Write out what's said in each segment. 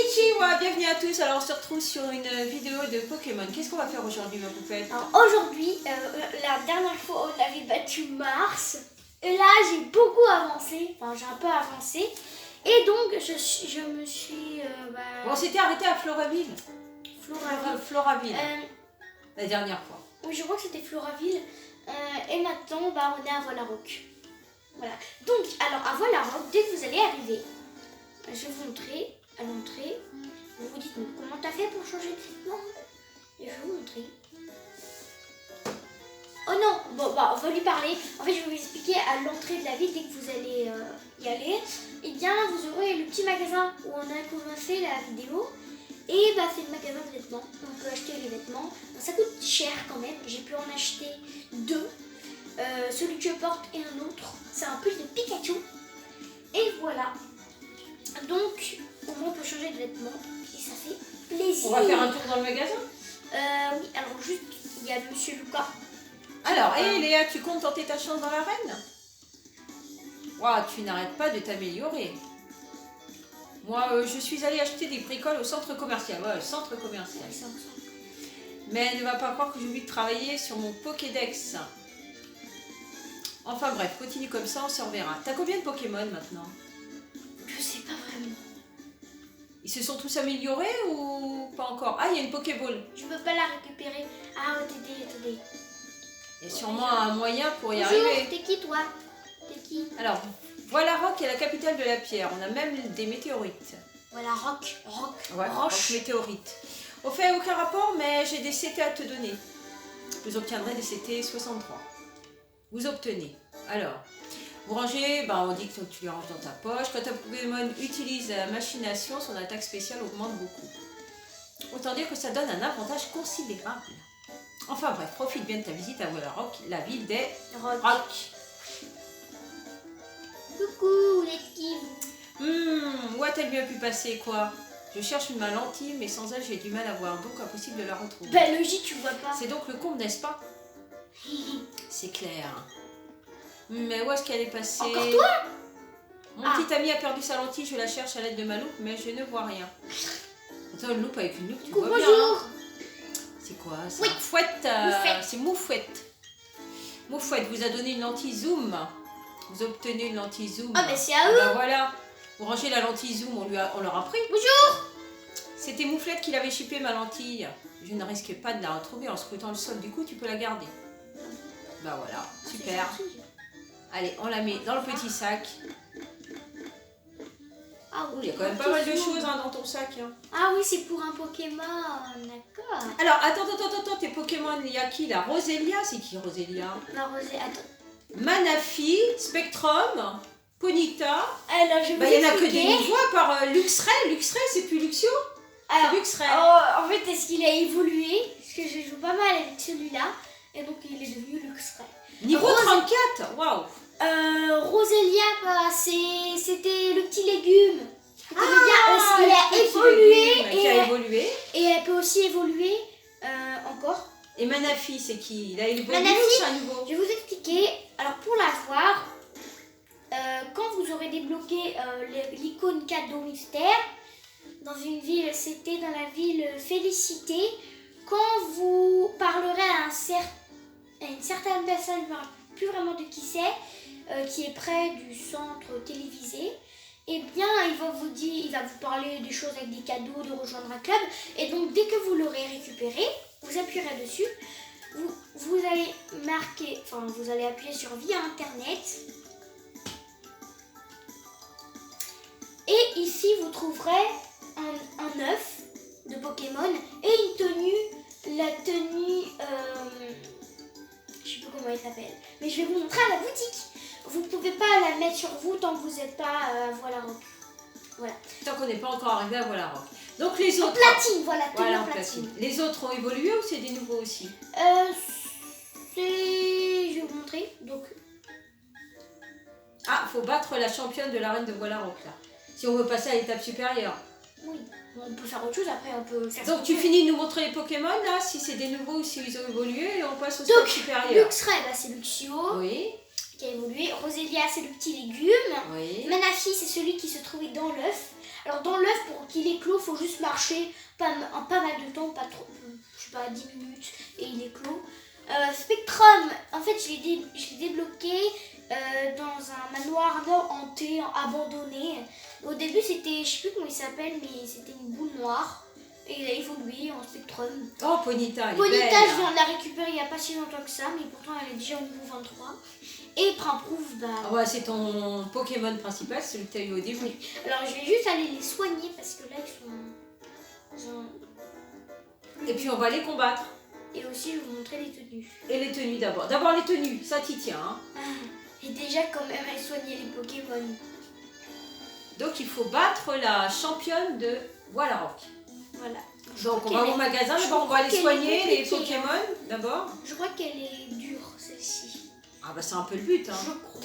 Konnichiwa, bienvenue à tous. Alors on se retrouve sur une vidéo de Pokémon. Qu'est-ce qu'on va faire aujourd'hui, ma poupette? Alors aujourd'hui, la dernière fois on avait battu Mars. Et là j'ai beaucoup avancé, enfin j'ai un peu avancé. Et donc je me suis... Bon, on s'était arrêté à Floraville. Floraville, la dernière fois. Oui, je crois que c'était Floraville. Et maintenant on est à Voilarock. Voilà. Donc, alors à Voilarock, dès que vous allez arriver, je vais vous montrer à l'entrée. Vous vous dites, comment t'as fait pour changer de traitement? Et je vais vous montrer. Oh non, bon, bah, on va lui parler. En fait, je vais vous expliquer à l'entrée de la ville, dès que vous allez y aller. Et bien, vous aurez le petit magasin où on a commencé la vidéo. Et bah, c'est le magasin de vêtements. On peut acheter les vêtements. Bon, ça coûte cher quand même. J'ai pu en acheter deux. Celui que je porte et un autre. C'est un pull de Pikachu. Et voilà. Donc, au moins on peut changer de vêtements. Et ça fait plaisir. On va faire un tour dans le magasin. Oui, alors juste, il y a Monsieur Lucas. Alors, hé Léa, tu comptes tenter ta chance dans l'arène? Waouh, tu n'arrêtes pas de t'améliorer. Moi, je suis allée acheter des bricoles au centre commercial. Ouais, centre commercial. Mais ne va pas croire que j'ai oublié de travailler sur mon Pokédex. Enfin bref, continue comme ça, on se reverra. T'as combien de Pokémon maintenant? Je sais pas vraiment. Ils se sont tous améliorés ou pas encore? Ah, il y a une Pokéball. Je peux pas la récupérer. Ah, attendez. Il y a sûrement un moyen pour y Bonjour, arriver. t'es qui toi? T'es qui? Alors, Voilarock est la capitale de la pierre. On a même des météorites. Voilà, roche. Roche météorite. Au fait, aucun rapport, mais j'ai des CT à te donner. Vous obtiendrez des CT 63. Vous obtenez. Alors, vous rangez, on dit que tu les ranges dans ta poche. Quand un Pokémon utilise la machination, son attaque spéciale augmente beaucoup. Autant dire que ça donne un avantage considérable. Enfin bref, profite bien de ta visite à Voilarock, la ville des Rocs. Coucou, vous êtes qui? Où a-t-elle bien pu passer, quoi? Je cherche ma lentille, mais sans elle, j'ai du mal à voir, donc impossible de la retrouver. Bah logique, tu vois pas. C'est donc le comble, n'est-ce pas? C'est clair. Mais où est-ce qu'elle est passée? Encore toi? Mon petit ami a perdu sa lentille, je la cherche à l'aide de ma loupe, mais je ne vois rien. Attends, une loupe avec une loupe, tu vois bien. Bonjour. C'est quoi ça? Oui. Moufouette. Moufette. C'est Moufouette. Moufouette vous a donné une lentille zoom. Vous obtenez une lentille zoom. Ah bah c'est à eux. Ben voilà. Vous rangez la lentille zoom, on leur a pris. Bonjour. C'était Mouflette qui l'avait chippé ma lentille. Je ne risque pas de la retrouver en scrutant le sol, du coup tu peux la garder. Bah voilà, super. Allez, on la met dans le petit sac. Ah oui, Il y a quand même pas mal de choses dans ton sac. Ah oui, c'est pour un Pokémon, d'accord. Alors, attends, tes Pokémon, il y a qui là? Rosélia, c'est qui Rosélia? La rosée, attends. Manafi, Spectrum, Ponyta. Alors, je vais Il y en a que des nouveaux à part Luxray. Luxray, c'est plus Luxio? Alors, Luxray. en fait, est-ce qu'il a évolué? Parce que je joue pas mal avec celui-là. Et donc, il est devenu Luxray. Niveau 34, waouh. Rosélia, c'était le petit légume. Il a évolué. Qui a évolué. Et elle peut aussi évoluer encore. Et Manafi, c'est qui? Il a évolué Manafi, ou c'est un nouveau? je vais vous expliquer. Alors, pour l'avoir, quand vous aurez débloqué l'icône cadeau mystère, dans une ville, c'était dans la ville Félicité, quand vous parlerez à une certaine personne, je ne me rappelle plus vraiment de qui c'est, qui est près du centre télévisé, eh bien, il va vous parler des choses avec des cadeaux, de rejoindre un club. Et donc, dès que vous l'aurez récupéré, vous appuierez dessus. Vous allez vous allez appuyer sur via Internet. Et ici, vous trouverez un œuf de Pokémon et une tenue. La tenue, je sais plus comment elle s'appelle, mais je vais vous montrer à la boutique. Vous ne pouvez pas la mettre sur vous tant que vous n'êtes pas à Voilarock. Voilà. Tant qu'on n'est pas encore arrivé à Voilarock. Donc les autres. En platine, voilà, Voilà, en en platine. platine. Les autres ont évolué ou c'est des nouveaux aussi? Je vais vous montrer. Donc, faut battre la championne de l'arène de Voilarock là. Si on veut passer à l'étape supérieure. oui, on peut faire autre chose après, on peut faire. Donc tu finis de nous montrer les Pokémon là, si c'est des nouveaux ou s'ils ont évolué, et on passe au stade supérieur. Luxray, c'est Luxio. Oui. Qui a évolué. Rosélia, c'est le petit légume. Oui. Manafi, c'est celui qui se trouvait dans l'œuf. Alors dans l'œuf, pour qu'il éclot, il faut juste marcher pas mal de temps, pas trop, je sais pas, 10 minutes, et il éclot. Spectrum, en fait je l'ai débloqué dans un manoir hanté, abandonné. Au début c'était, je sais plus comment il s'appelle, mais c'était une boule noire. Et il a évolué en Spectrum. Oh, Ponyta, elle est Ponyta, belle. je viens de la récupérer il n'y a pas si longtemps que ça, mais pourtant elle est déjà au niveau 23. Et Prince, bah... Ah ouais, c'est ton Pokémon principal, celui que tu as eu au début. Oui. Alors je vais juste aller les soigner parce que là ils sont... Et puis on va les combattre. Et aussi je vais vous montrer les tenues. Et les tenues d'abord. D'abord les tenues, ça t'y tient. Hein. Et déjà quand même elle soignait les Pokémon. Donc il faut battre la championne de Wallarok. Voilà. Donc on va au magasin, d'abord on va aller soigner les Pokémon d'abord. Je crois qu'elle est dure celle-ci. Ah bah c'est un peu le but. Hein. Je crois.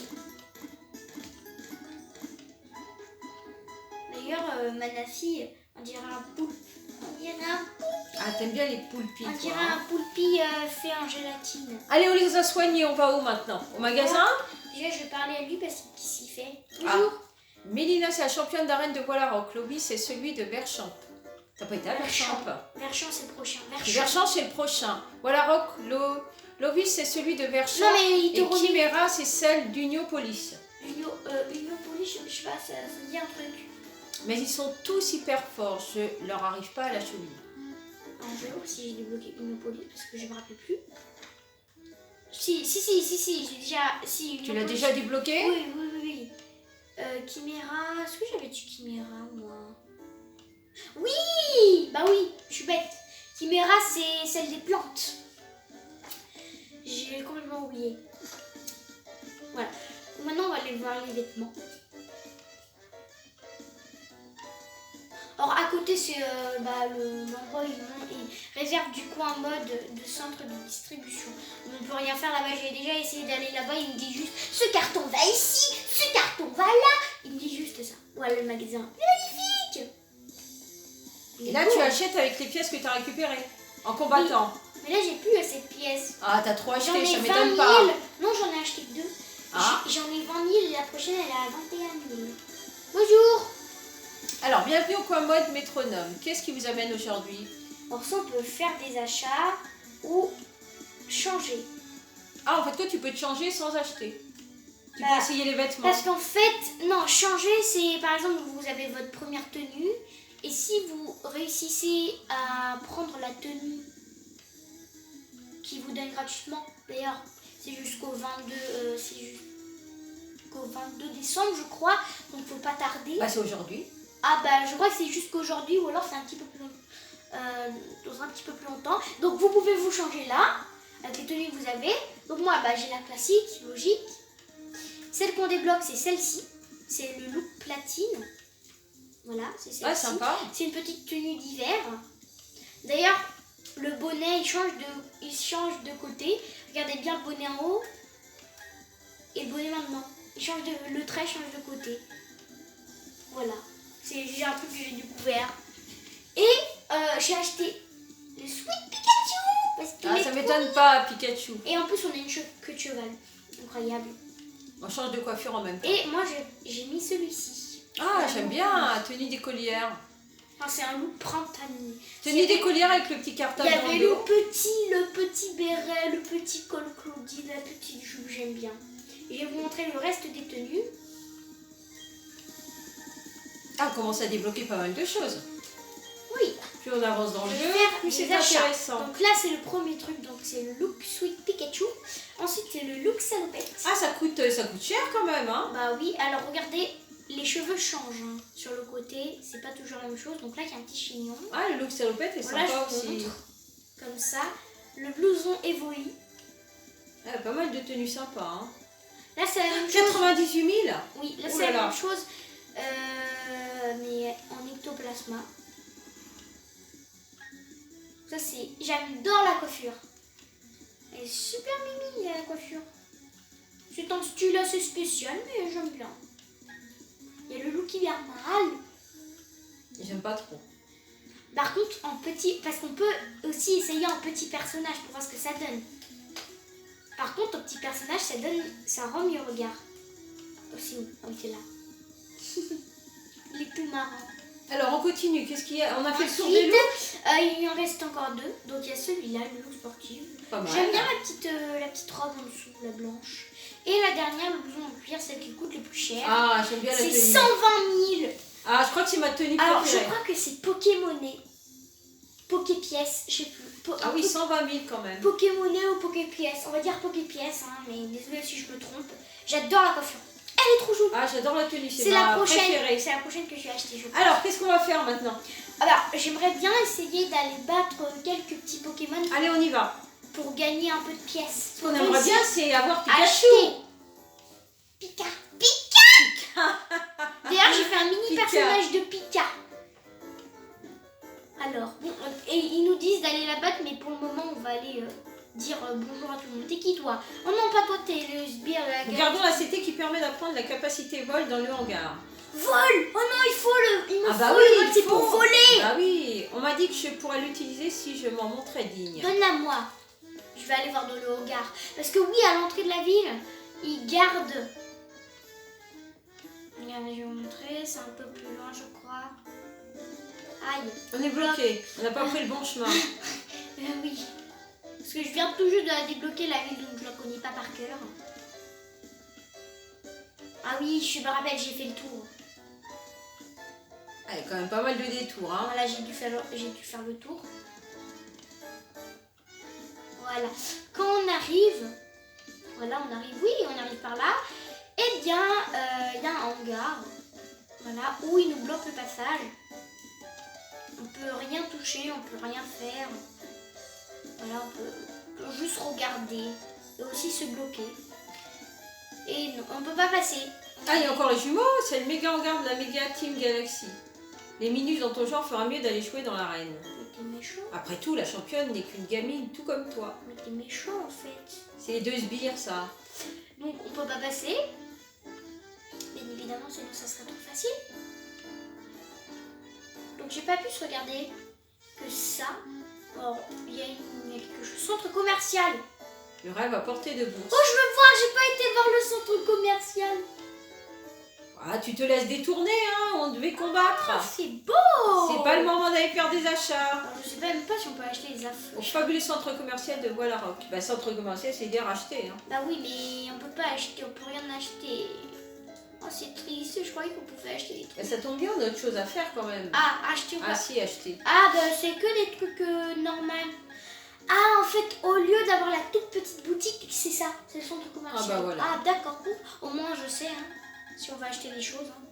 D'ailleurs Manafi, on dirait un poulpe. On dirait un Ah t'aimes bien les poulpis On toi. dirait Hein. un poulpi fait en gélatine. Allez on les a soignés, on va où maintenant? Au magasin? Déjà, je vais parler à lui parce qu'il s'y fait. Ah. Bonjour. Mélina c'est la championne d'arène de Wallarok. Lobby c'est celui de Verchamp. T'as pas été à Verchamp? Verchamp, c'est le prochain. Verchamp c'est le prochain. Wallarok, Lovis c'est celui de Verchamp. Non, mais il te et remet... Chimera c'est celle d'Uniopolis. Uniopolis, je sais pas, ça dit un truc. Mais ils sont tous hyper forts, je leur arrive pas à la cheville. Alors, je vais voir si j'ai débloqué Uniopolis parce que je me rappelle plus. Si, j'ai déjà... Si, Tu l'as déjà débloqué? Oui. Chimera, est-ce que j'avais du Chimera moi? Oui. Bah oui, je suis bête. Chimera, c'est celle des plantes. J'ai complètement oublié. Voilà. Maintenant, on va aller voir les vêtements. Alors, à côté, c'est l'endroit où il réserve du coup un mode de centre de distribution. On ne peut rien faire là-bas. J'ai déjà essayé d'aller là-bas. Il me dit juste ce carton va ici, ce carton va là. Il me dit juste ça. Voilà le magasin. Magnifique. Et là, tu achètes avec les pièces que tu as récupérées en combattant. Oui. Mais là, j'ai plus assez de pièces. Ah, t'as trop J'en acheté, ai ça 20 m'étonne 000. pas. Non, j'en ai acheté 2. Ah. J'en ai 20 000 et la prochaine, elle est à 21 000. Bonjour. Alors, bienvenue au coin mode métronome. Qu'est-ce qui vous amène aujourd'hui? Alors ça, on peut faire des achats ou changer. Ah, en fait, toi, tu peux te changer sans acheter. Tu Bah, peux essayer les vêtements. Parce qu'en fait, non, changer, c'est par exemple, vous avez votre première tenue. Et si vous réussissez à prendre la tenue qui vous donne gratuitement, d'ailleurs, c'est jusqu'au 22 décembre, je crois. Donc, faut pas tarder. Bah, c'est aujourd'hui. Ah bah je crois que c'est jusqu'aujourd'hui ou alors c'est un petit peu plus dans un petit peu plus longtemps. Donc vous pouvez vous changer là avec les tenues que vous avez. Donc moi bah, j'ai la classique, logique. Celle qu'on débloque c'est celle-ci. C'est le look platine. Voilà, c'est celle-ci. Ah, sympa. C'est une petite tenue d'hiver. D'ailleurs le bonnet il change de côté. Regardez bien le bonnet en haut et le bonnet maintenant. Le trait change de côté. Voilà. C'est déjà un truc que j'ai découvert. Et j'ai acheté le Sweet Pikachu parce qu'il est ça trop m'étonne mignon. pas, Pikachu. Et en plus, on a une queue de cheval. Incroyable. On change de coiffure en même temps. Et moi, j'ai mis celui-ci. Ah, j'aime bien, tenue d'écolière. Enfin, c'est un look printanier. Tenue d'écolière avec le petit Il cartable y dans avait le le dos. petit béret, le petit col Claudie, la petite jupe, j'aime bien. Et je vais vous montrer le reste des tenues. Ah, on commence à débloquer pas mal de choses. Oui. Plus on avance dans le Je jeu, vais faire plus c'est des achats. intéressant. Donc là, c'est le premier truc. Donc c'est le look Sweet Pikachu. Ensuite, c'est le look Salopette. Ah, ça coûte cher quand même, hein. Bah oui, alors regardez, les cheveux changent hein. Sur le côté, c'est pas toujours la même chose. Donc là, il y a un petit chignon. Ah, le look salopette est Voilà, sympa je vous aussi. montre. Comme ça. Le blouson Evoli. Ah, pas mal de tenues sympas, hein. Là, c'est la même chose. 98 000. Oui, là, Ouh c'est là la là. même chose. Mais en ectoplasma. Ça, c'est... J'adore la coiffure. Elle est super mimi, la coiffure. C'est un style assez spécial, mais j'aime bien. Il y a le look hivernal. J'aime pas trop. Par contre, en petit, parce qu'on peut aussi essayer en petit personnage pour voir ce que ça donne. Par contre, au petit personnage, ça rend mieux, regarde. Aussi, oh, il est là. Il est tout marrant. Alors, on continue. Qu'est-ce qu'il y a? On a fait le tour Ensuite, des looks. il en reste encore 2. Donc il y a celui-là, le look sportif. Pas mal. J'aime bien la petite robe en dessous, la blanche. Et la dernière, le blouson en cuir, celle qui coûte le plus cher. Ah, j'aime bien la C'est tenue. 120 000. Ah, je crois que c'est ma tenue Alors, je préférée. crois que c'est Pokémoné. Poképièce, je sais plus. Ah oui, 120 000 quand même. Pokémoné ou Poképièce. On va dire Poképièce, hein, mais désolé si je me trompe. J'adore la coiffure. Elle est trop jolie. Ah, j'adore la tenue, C'est ma la prochaine. préférée. C'est la prochaine que je vais acheter, je crois. Alors, qu'est-ce qu'on va faire maintenant? Alors, j'aimerais bien essayer d'aller battre quelques petits Pokémon Allez, on y va. pour gagner un peu de pièces. Ce qu'on aimerait bien, c'est avoir Pikachu. Acheter Pika. Pika. D'ailleurs, j'ai fait un mini Pika. personnage de Pika. Alors, bon, et ils nous disent d'aller la battre, mais pour le moment, on va aller dire bonjour à tout le monde. T'es qui toi? Oh non, pas toi, t'es le sbire de la gueule. Regardons la CT qui permet d'apprendre la capacité vol dans le hangar. Vol. Oh non, il me Ah bah faut oui, le vol, il c'est faut. pour voler. Bah oui, on m'a dit que je pourrais l'utiliser si je m'en montrais digne. Donne-la moi. Je vais aller voir dans le hangar. Parce que oui, à l'entrée de la ville, ils gardent. Regardez, je vais vous montrer. C'est un peu plus loin, je crois. Aïe. On est bloqué, on n'a pas pris le bon chemin. Oui. Parce que je viens tout juste de la débloquer, la ville, donc je la connais pas par cœur. Ah oui, je me rappelle, j'ai fait le tour. Ah, il y a quand même pas mal de détours. Hein. Voilà, j'ai dû faire le tour. Voilà. Quand on arrive, voilà, oui, on arrive par là. Eh bien, il y a un hangar, voilà, où il nous bloque le passage. On peut rien toucher, on peut rien faire. Voilà, on peut juste regarder et aussi se bloquer. Et non, on peut pas passer. Ah, il y a encore les jumeaux, c'est le méga hangar de la méga Team Galaxy. Les minus dans ton genre fera mieux d'aller jouer dans l'arène. Mais t'es méchant. Après tout, la championne n'est qu'une gamine, tout comme toi. Mais t'es méchant en fait. C'est les deux sbires, ça. Donc on peut pas passer. Bien évidemment, sinon ça serait trop facile. Donc j'ai pas pu se regarder que ça. Alors, il y a quelque chose. Centre commercial. Le rêve à portée de bourse. Oh, je veux voir, j'ai pas été voir le centre commercial. Ah, tu te laisses détourner, hein, on devait combattre. Ah, c'est beau. C'est pas le moment d'aller faire des achats. Alors, je sais même pas si on peut acheter des affaires. Au fabuleux centre commercial de Bois-la-Roque. Bah, centre commercial, c'est dire acheter. Hein. Bah oui, mais on peut pas acheter, on peut rien acheter. Oh, c'est triste, je croyais qu'on pouvait acheter des trucs. Bah, ça tombe bien, on a autre chose à faire quand même. Ah, acheter ou pas? Ah si, acheter. Ah, bah c'est que des trucs normaux. Ah, en fait, au lieu d'avoir la toute petite boutique, c'est ça, c'est le centre commercial. Ah bah voilà. Ah, d'accord, au moins je sais, hein, si on va acheter des choses, hein,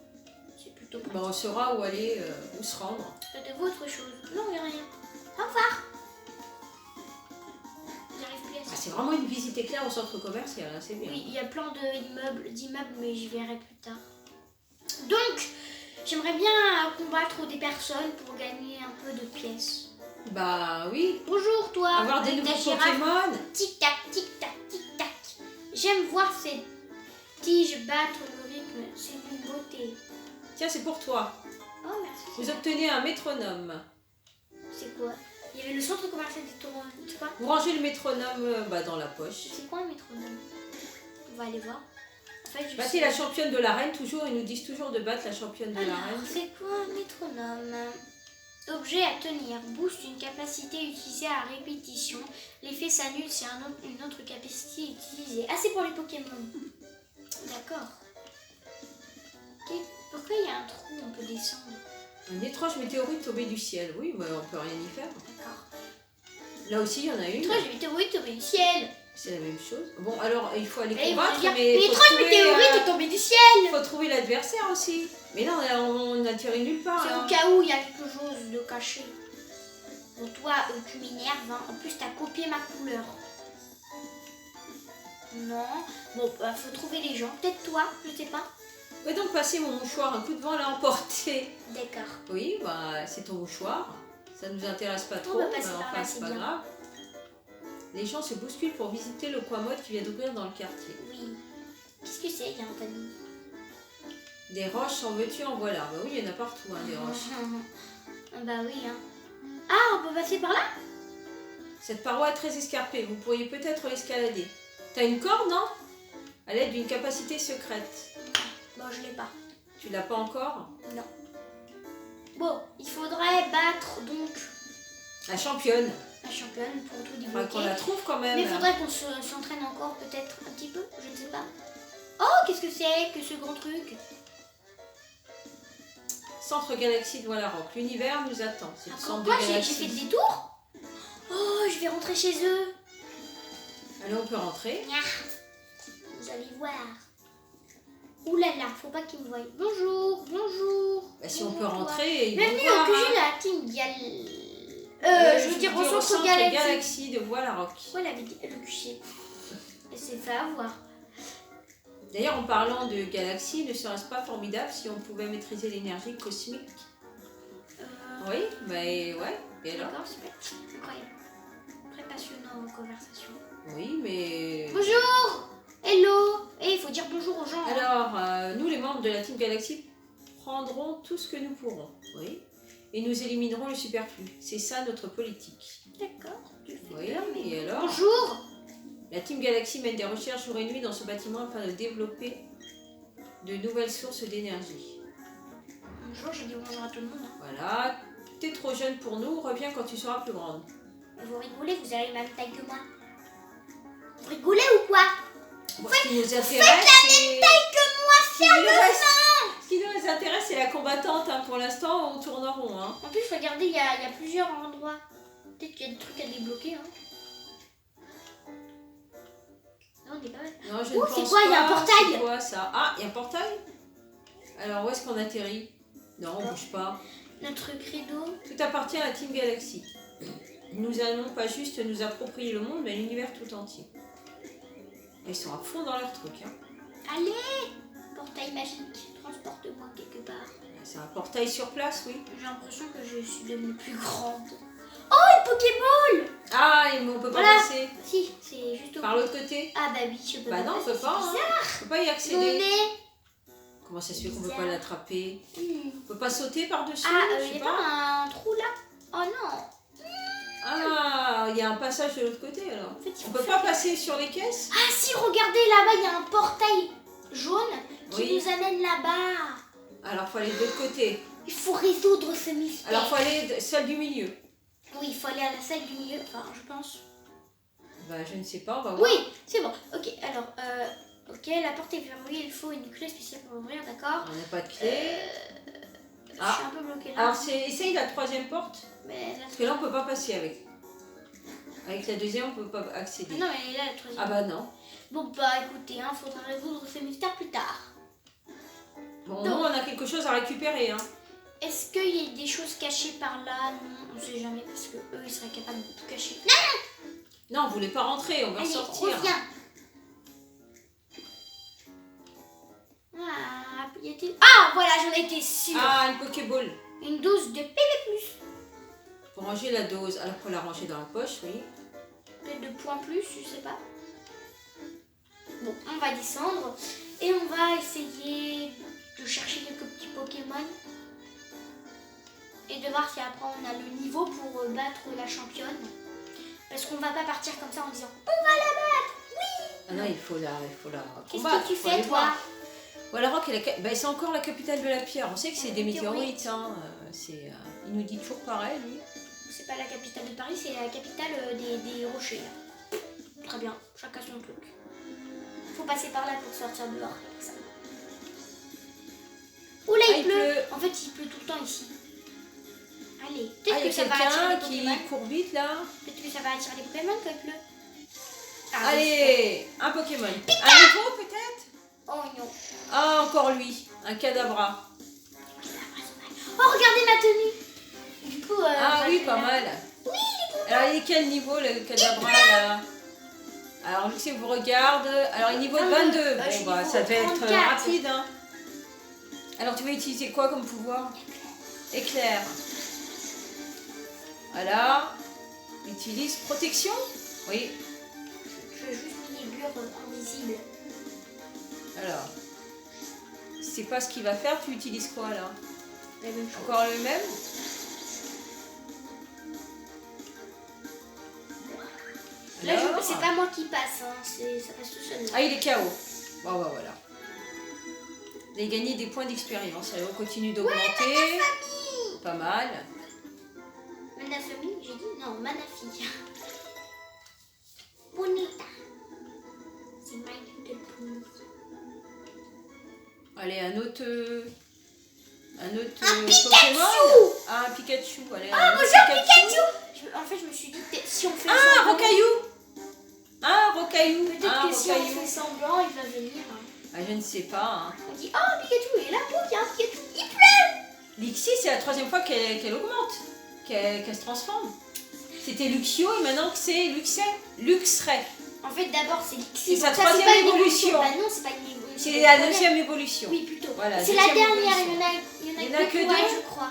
c'est plutôt pratique. Bah, on saura où aller, où se rendre. Faites-vous autre chose? Non, il n'y a rien. Au revoir. J'arrive plus à Ah, ça. c'est vraiment une visite éclair au centre commercial, hein, c'est bien. Oui, il y a plein d'immeubles, mais j'y verrai plus tard. Donc, j'aimerais bien combattre des personnes pour gagner un peu de pièces. Bah oui. Bonjour toi. Avoir des avec ta nouveaux girafe. Pokémon. Tic-tac, tic-tac, tic-tac. J'aime voir ces tiges battre le rythme, c'est une beauté. Tiens, c'est pour toi. Oh merci. Vous obtenez un métronome. C'est quoi? Il y avait le centre commercial des tours, c'est quoi? Vous rangez le métronome dans la poche. C'est quoi un métronome? On va aller voir. En fait, je Bah, sais c'est la championne de l'arène, toujours. Ils nous disent toujours de battre la championne de Alors, l'arène. c'est quoi un métronome? Objet à tenir, booste une capacité utilisée à répétition. L'effet s'annule si une autre capacité est utilisée. Ah, c'est pour les Pokémon. D'accord. Ok. Pourquoi il y a un trou, on peut descendre? Un étrange météorite tombé du ciel. Oui, mais on peut rien y faire. D'accord. Là aussi, il y en a une. Étrange météorite tombée du ciel. C'est la même chose. Bon, alors, il faut aller Et ils vont combattre, dire, mais faut l'étrange trouver, météorite est tombée du ciel. faut trouver l'adversaire aussi. Mais là, on a tiré nulle part. C'est Là. au cas où il y a quelque chose de caché. Bon, toi, tu m'énerves. Hein. En plus, t'as copié ma couleur. Non. Bon, bah, faut trouver les gens. Peut-être toi, je sais pas. Où est donc passé mon mouchoir? Un coup de vent l'a emporté. D'accord. Oui, bah, c'est ton mouchoir. Ça nous intéresse pas On trop. va passer mais par enfin, là, c'est c'est pas bien. grave. Les gens se bousculent pour visiter le coin mode qui vient d'ouvrir dans le quartier. Oui. Qu'est-ce que c'est, il y a un panneau? Des roches, en veux-tu, en voilà. Bah oui, il y en a partout, hein, des roches. Ah bah oui, hein. Ah, on peut passer par là? Cette paroi est très escarpée. Vous pourriez peut-être l'escalader. T'as une corde, non? À l'aide d'une capacité secrète. Bon, je l'ai pas. Tu l'as pas encore? Non. Bon, il faudrait battre donc La championne. la championne pour tout Faudrait qu'on débloquer. la trouve quand même. Mais il faudrait qu'on s'entraîne encore peut-être un petit peu, je ne sais pas. Oh, qu'est-ce que c'est que ce grand truc? Centre Galaxie de Voilà-Rock. L'univers nous attend. C'est le Encore centre quoi? de J'ai Galaxie. fait le détour? Oh, je vais rentrer chez eux. Allez, on peut rentrer. Vous allez voir. Ouh là là, faut pas qu'ils me voient. Bonjour, bonjour. Bah, si on Bonjour, peut toi. rentrer, ils vont Bienvenue voir, au QG hein. de la Team je veux dire au centre Galaxie. de Voilà-Rock. Voilà le QG. Elle s'est fait avoir. D'ailleurs, en parlant de galaxie, ne serait-ce pas formidable si on pouvait maîtriser l'énergie cosmique? Oui, mais ouais. Et alors? D'accord, super. Incroyable. Très passionnant vos conversations. Oui, mais... Bonjour. Hello. Et il faut dire bonjour aux gens. hein. Alors, nous, les membres de la Team Galaxie, prendrons tout ce que nous pourrons. Oui. Et nous éliminerons le superflu. C'est ça notre politique. D'accord. Tu fais Oui, peur, mais et alors? bonjour. La Team Galaxie mène des recherches jour et nuit dans ce bâtiment afin de développer de nouvelles sources d'énergie. Bonjour, j'ai dit bonjour à tout le monde. hein. Voilà. T'es trop jeune pour nous, reviens quand tu seras plus grande. Vous rigolez, vous avez la même taille que moi. Vous rigolez ou quoi? Bon, ce qui nous intéresse, c'est... Que moi, Ce qui nous intéresse, c'est la combattante. Hein. Pour l'instant, on tourne en rond. Hein. En plus, regardez, il y a plusieurs endroits. Peut-être qu'il y a des trucs à débloquer. Hein. Non, on est pas mal. Non, je Oh, ne c'est pense quoi, il y a un pas. portail. C'est quoi ça? Ah, il y a un portail? Alors, où est-ce qu'on atterrit? Non, on bouge pas. Notre credo. Tout appartient à la Team Galaxie. Nous allons pas juste nous approprier le monde, mais l'univers tout entier. Ils sont à fond dans leur truc. Hein. Allez, portail magique. Transporte-moi quelque part. C'est un portail sur place, oui. J'ai l'impression que je suis devenue plus grande. Oh, une Pokéball. Ah, mais on peut pas Voilà. passer. Si, c'est juste au Par l'autre côté? Ah bah oui, je peux Bah pas non, on passer, peut pas. c'est Hein. bizarre. On peut pas y Non, accéder. mais... Comment ça se fait qu'on peut Bizarre. pas l'attraper? Hmm. On peut pas sauter par-dessus? Ah, je il sais y a pas un trou là? Oh non. Ah, il y a un passage de l'autre côté alors. En fait, il On faut peut pas passer sur les caisses? Ah si, regardez là-bas, il y a un portail jaune qui Oui. nous amène là-bas. Alors faut aller de l'autre côté. Il faut résoudre ce mystère. Alors faut aller celle du milieu. Oui, il faut aller à la salle du milieu, enfin je pense. Bah je ne sais pas, on va voir. Oui, c'est bon. Ok, alors, ok, la porte est verrouillée, il faut une clé spéciale pour l'ouvrir, d'accord. On n'a pas de clé. Je suis un peu bloquée là. Alors essaye la troisième porte. Mais là, Parce que là on peut pas passer avec. Avec la deuxième on peut pas accéder. non, mais là, la troisième. Ah bah non. Bon, bah écoutez, hein, faudra résoudre ce mystère plus tard. Bon, Donc. nous on a quelque chose à récupérer. Hein. Est-ce qu'il y a des choses cachées par là? Non, on sait jamais parce que eux ils seraient capables de tout cacher. Non, on voulait pas rentrer, on va Allez, sortir. reviens. Ah, y a-t-il- Ah, voilà, j'en étais sûre. Ah, une Pokéball. Une dose de PV+. Pour ranger la dose. Alors faut la ranger dans la poche, oui. Peut-être de points plus, je sais pas. Bon, on va descendre et on va essayer de chercher quelques petits Pokémon. Et de voir si après on a le niveau pour battre la championne. Parce qu'on va pas partir comme ça en disant on va la battre. Ah non, il faut la Qu'est-ce combattre. que tu faut fais aller toi? voir. Voilà, Rock, ben, c'est encore la capitale de la pierre. On sait que c'est des Météorites. météorites. Hein. Il nous dit toujours pareil, lui. C'est pas la capitale de Paris, c'est la capitale des rochers. Là. Très bien, chacun son truc. Faut passer par là pour sortir dehors. Comme ça. Oula, Ah, il il pleut. pleut. En fait, il pleut tout le temps ici. Allez, Ah, peut-être il y que a ça va attirer quelqu'un les qui Pokémon. court vite, là. Peut-être que ça va attirer les Pokémon quand il pleut. Ah, Allez, un Pokémon. Un nouveau, peut-être? Oh non. Ah, encore lui. Un Kadabra. Oh, regardez ma tenue. Du coup, Ah oui, pas mal. Oui, Alors, il est quel niveau, le Kadabra, là? Alors, Lucie vous regarde. Alors, il est niveau 22. 22. Je suis Bon, bah, niveau ça devait être 34. rapide, hein. Alors, tu vas utiliser quoi comme pouvoir? Éclair. Voilà. Utilise protection. Oui. Je veux juste une aiguille invisible. Alors. C'est pas ce qu'il va faire. Tu utilises quoi, là? La même chose. Encore le même? Là, Alors. c'est pas moi qui passe, hein. Ça passe tout seul. Ah, il est KO. Bon, bah, voilà. Vous avez gagné des points d'expérience. Allez, on continue d'augmenter. Pas mal. Manafami, j'ai dit non, Manafi. Bonita. C'est My Little Pony. Allez, un autre Un Pikachu. Pokémon. Ah, un Pikachu. Allez, Ah, un bonjour autre Pikachu. En fait, je me suis dit, si on fait Ah, semblant, Rocaillou. Ah, Rocaillou. peut-être Ah, que si on Rocaillou. fait semblant, il va venir. Hein. Ah, je ne sais pas. Hein. On dit, oh, Pikachu, il est là, il y a un Pikachu. Il pleut. Lixie, c'est la troisième fois qu'elle augmente, qu'elle se transforme. C'était Luxio et maintenant que c'est Luxray. En fait, d'abord, c'est Lixie. C'est sa Donc ça, troisième pas une évolution. Bah non, c'est pas une évolution. C'est la deuxième évolution. Oui, plutôt. Voilà, C'est la deuxième dernière, évolution. il y en Il y a en a que que deux, deux. je crois.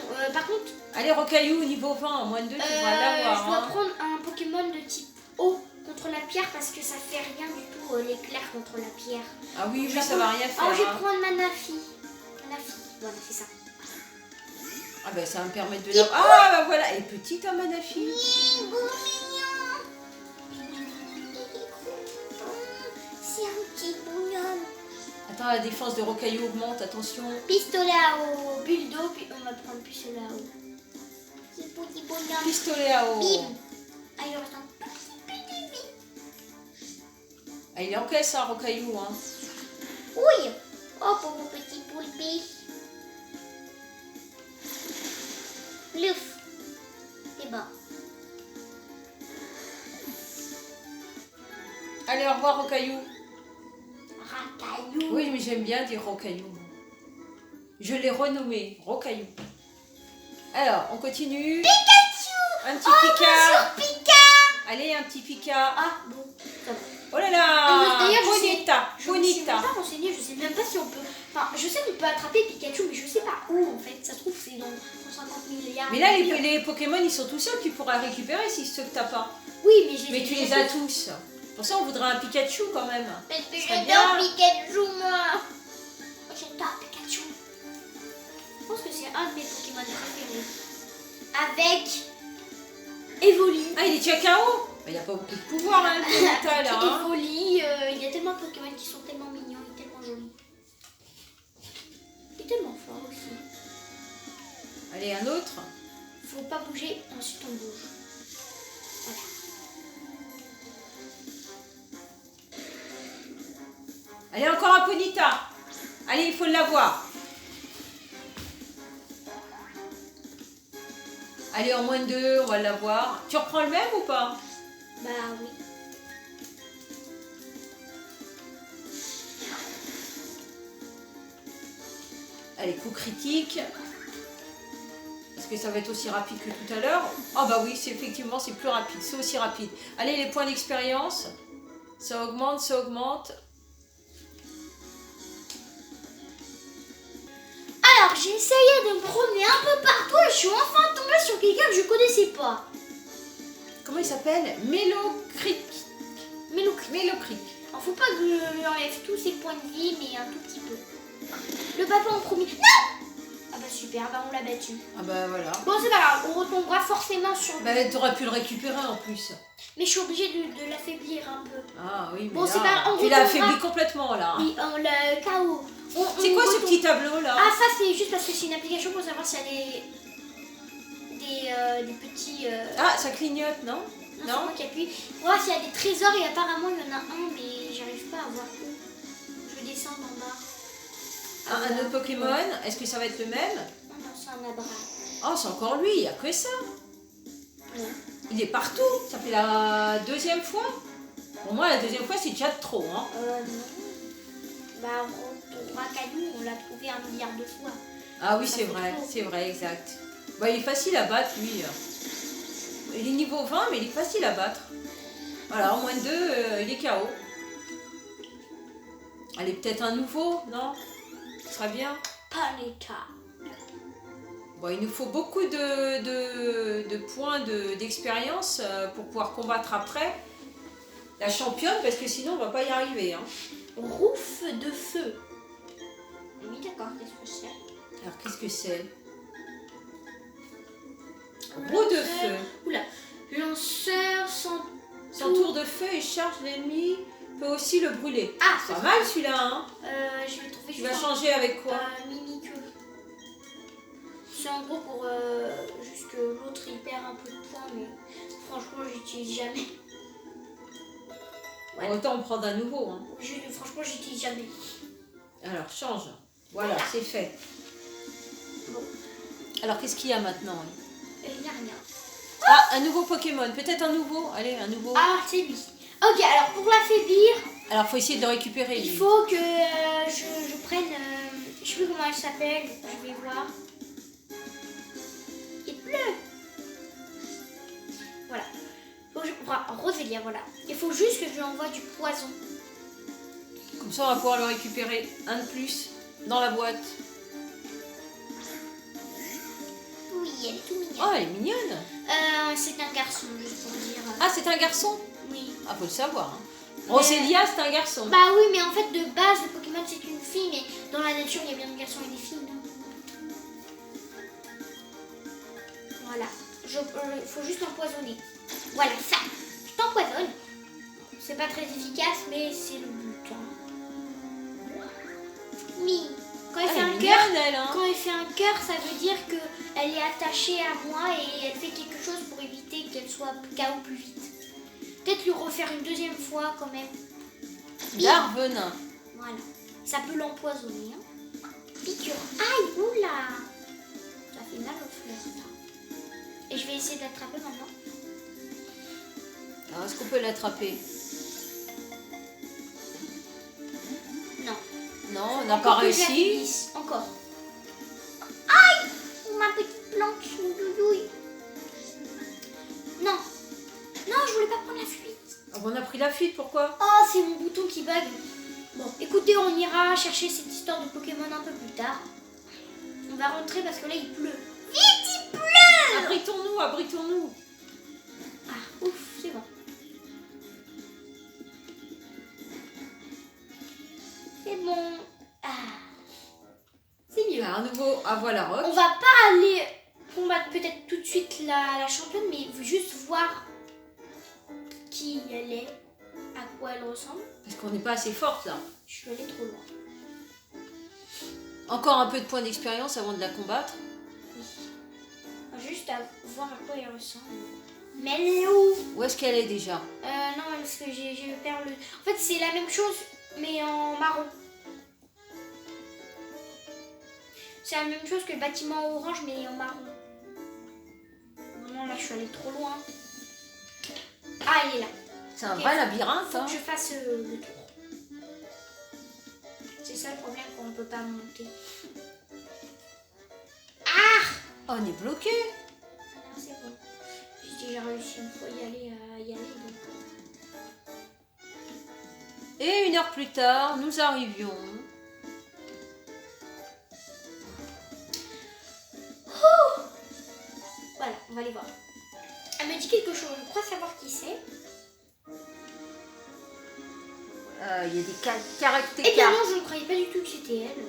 Bon, par contre, Allez, Rocaillou, niveau 20, en moins de 2, tu devras l'avoir. je dois Hein. prendre un Pokémon de type eau contre la pierre parce que ça fait rien du tout l'éclair contre la pierre. Ah oui, Je oui, vais ça va rien faire. Oh, je vais Hein. prendre Manafi. Manafi, voilà, c'est ça. Ah ben ça va me permettre de la... Ah bah voilà, et petite hein, Manafi. C'est un petit bouillon. Attends, la défense de Rocaillou augmente, attention. Pistolet à eau, bulle d'eau, puis on va prendre pistolet à eau. C'est petit bonhomme. Pistolet à eau. Bim. Ah, il reste un petit. Ah, il encaisse hein, Rocaillou. Hein. Oui. Oh, pour mon petit poulpi. Louf. C'est bon. Allez, au revoir Rocaillou. Racaillou. Oui, mais j'aime bien dire Rocaillou. Je l'ai renommé Rocaillou. Alors, on continue. Pikachu. Un petit Pika. Pika. Allez, un petit Pika. Ah, bon. Ça va. Oh là là. D'ailleurs, je sais- Bonita. Je me suis Bonita. même pas renseignée, je sais même pas si on peut. Enfin, je sais qu'on peut attraper Pikachu, mais je sais pas où en fait. Ça se trouve, c'est dans 150 milliards. Mais là, les Pokémon, ils sont tout seuls. Tu pourras récupérer si ceux que t'as pas. Oui, mais je Mais tu les as tous. Pour ça, on voudrait un Pikachu quand même. Parce que Ce serait j'adore bien. Pikachu, moi. J'adore Pikachu. Je pense que c'est un de mes Pokémon préférés. Avec Evoli. Ah, il est déjà KO. Il n'y a pas beaucoup de pouvoir, hein, le Bonita, là. Hein. Evoli, il y a tellement de Pokémon qui sont tellement mignons et tellement jolis. Et tellement fort aussi. Allez, un autre. Faut pas bouger, ensuite on bouge. Voilà. Allez, encore un Ponyta. Allez, il faut l'avoir. Allez, en moins de 2, on va l'avoir. Tu reprends le même ou pas? Bah oui. Allez, coup critique. Est-ce que ça va être aussi rapide que tout à l'heure? Ah bah oui, effectivement, c'est plus rapide. C'est aussi rapide. Allez, les points d'expérience. Ça augmente, ça augmente. Alors, j'ai essayé de me promener un peu partout et je suis enfin tombée sur quelqu'un que je connaissais pas. Comment il s'appelle? Mélocric. Mélocric. Alors, faut pas que je lui enlève tous ses points de vie, mais un tout petit peu. Le papa en premier. Non! Ah bah super, bah on l'a battu. Ah bah voilà. Bon, c'est pas grave, on retombera forcément sur lui. Bah t'aurais pu le récupérer en plus. Mais je suis obligée de l'affaiblir un peu. Ah oui, mais Bon, là, c'est pas- on tu l'as retournera. affaibli complètement là. Oui, on l'a KO. C'est quoi ce retourne- petit tableau là? Ah, ça c'est juste parce que c'est une application pour savoir s'il y a des petits. Ah, ça clignote, non? Non, c'est Non. moi qui appuie. Pour voir s'il y a des trésors et apparemment il y en a un, mais j'arrive pas à voir où. Je vais descendre en bas. Ah, un autre Pokémon, est-ce que ça va être le même? Non, non, c'est un abra. Oh, c'est encore lui, il n'y a que ça. Ouais. Il est partout, ça fait la deuxième fois. Pour moi, la deuxième fois, c'est déjà trop. Hein. Non. Bah, Racaillou, on l'a trouvé 1 milliard de fois. Ah oui, Ça c'est fait vrai, trop. c'est vrai, exact. Bah, il est facile à battre, lui. Il est niveau 20, mais il est facile à battre. Voilà, en moins de 2, il est KO. Allez, peut-être un nouveau, non? Ce serait bien. Panetta. Bon, il nous faut beaucoup de points d'expérience pour pouvoir combattre après la championne, parce que sinon on va pas y arriver. Hein. Rouf de feu. Oui, d'accord, qu'est-ce que c'est? Alors qu'est-ce que c'est? Roue de feu. Oula. Lanceur sans. Son tour de feu et charge l'ennemi peut aussi le brûler. Ah, C'est pas mal celui-là, hein? Je vais trouver Tu vas changer avec quoi? Mimikyu. en gros pour juste que l'autre il perd un peu de points, mais franchement j'utilise jamais. Ouais. Autant on prend d'un nouveau. Hein. Franchement j'utilise jamais. Alors change. Voilà. C'est fait. Bon. Alors qu'est-ce qu'il y a maintenant? Il n'y a rien. Ah, un nouveau Pokémon. Peut-être un nouveau. Allez, un nouveau. Ah, c'est lui. Ok, alors pour l'affaiblir, alors faut essayer de le récupérer. Il faut que je prenne. Je sais plus comment elle s'appelle. Je vais voir. Il pleut. Voilà. Enfin, Rosélia, voilà. Il faut juste que je lui envoie du poison. Comme ça, on va pouvoir le récupérer un de plus dans la boîte. Oui, elle est tout mignonne. Oh, elle est mignonne. C'est un garçon, juste pour dire. Ah, c'est un garçon? Oui. Ah, faut le savoir. Hein. Rosélia, c'est un garçon. Bah oui, mais en fait, de base, le Pokémon, c'est une fille, mais dans la nature, il y a bien des garçons et des filles, non? Voilà. Il faut juste l'empoisonner. Voilà, ça. Je t'empoisonne. C'est pas très efficace, mais c'est le but. Hein. Oui. Quand elle fait un cœur, quand elle fait un cœur, ça veut dire qu'elle est attachée à moi et elle fait quelque chose pour éviter qu'elle soit KO plus vite. Peut-être lui refaire une deuxième fois quand même. Darvenin. Voilà. Ça peut l'empoisonner. Hein. Piqûre. Aïe, oula. Ça fait mal au fleur. Et je vais essayer de l'attraper maintenant. Alors, est-ce qu'on peut l'attraper? Non. Non, on n'a pas réussi. Encore. Aïe, ma petite plante, mon doudouille. Non. Non, je voulais pas prendre la fuite. Ah, on a pris la fuite, pourquoi? Oh, c'est mon bouton qui bug. Bon, écoutez, on ira chercher cette histoire de Pokémon un peu plus tard. On va rentrer parce que là, il pleut. Vite, il pleut! Abritons-nous, abritons-nous. Ah, ouf, c'est bon. C'est bon. Ah. C'est mieux. À nouveau, ah voilà, Rock. On va pas aller combattre peut-être tout de suite la championne, mais juste voir qui elle est, à quoi elle ressemble. Parce qu'on n'est pas assez forte là. Je suis allée trop loin. Encore un peu de points d'expérience avant de la combattre. Oui. Juste à voir à quoi elle ressemble. Mais elle est où? Où est-ce qu'elle est déjà? Non, parce que j'ai perdu le... En fait, c'est la même chose, mais en marron. C'est la même chose que le bâtiment orange, mais en marron. Non, là, je suis allée trop loin. Ah, elle est là. C'est un vrai labyrinthe. Faut Hein. que je fasse le tour. C'est ça le problème quand on peut pas monter. Ah! Oh, on est bloqué. Non, c'est bon. J'ai déjà réussi une fois à y aller. Donc... Et 1 heure plus tard, nous arrivions. Voilà, on va aller voir. Elle me dit quelque chose, je crois savoir qui c'est. Il y a des caractères. Eh bien non, je ne croyais pas du tout que c'était elle.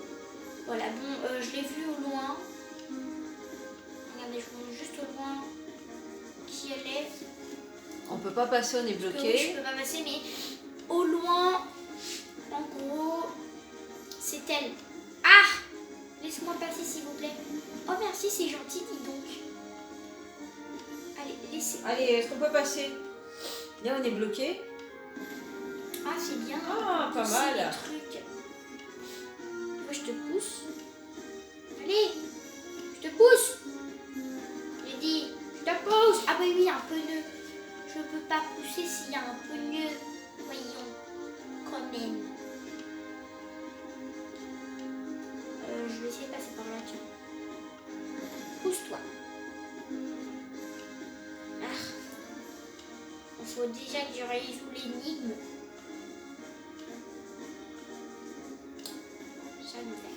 Voilà, bon, je l'ai vue au loin. Regardez, je vois juste au loin qui elle est. On peut pas passer, on est Parce que bloqué. oui, je peux pas passer, mais au loin, en gros, c'est elle. Ah! Laisse-moi passer s'il vous plaît. Oh merci, c'est gentil, dis donc. Allez, laissez-moi. Allez, est-ce qu'on peut passer? Là, on est bloqué. Ah, c'est bien. Ah, pas mal. Des trucs. Moi, je te pousse. Allez, je te pousse. J'ai dit, je te pousse. Ah, bah oui, un pneu. Je peux pas pousser s'il y a un pneu. Voyons, quand même. Je vais essayer de passer par là, tiens. Pousse-toi. Ah. Il faut déjà que je résout l'énigme.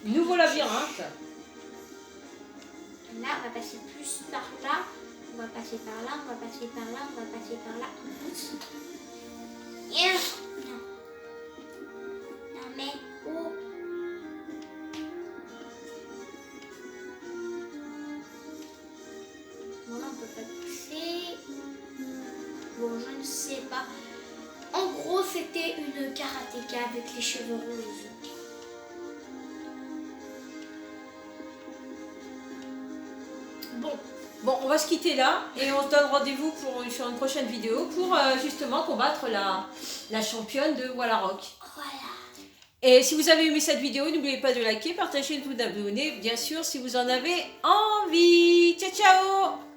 Nouveau labyrinthe. Là, on va passer plus par là. On va passer par là, on va passer par là, on va passer par là. On pousse. Yeah. Non. Non, mais où? Bon, là, on peut pas pousser. Bon, je ne sais pas. En gros, c'était une karatéka avec les cheveux roses. Bon, Bon, on va se quitter là et on se donne rendez-vous sur une prochaine vidéo pour justement combattre la championne de Wallarock. voilà. Et si vous avez aimé cette vidéo, n'oubliez pas de liker, partager et de vous abonner, bien sûr, si vous en avez envie. Ciao, ciao!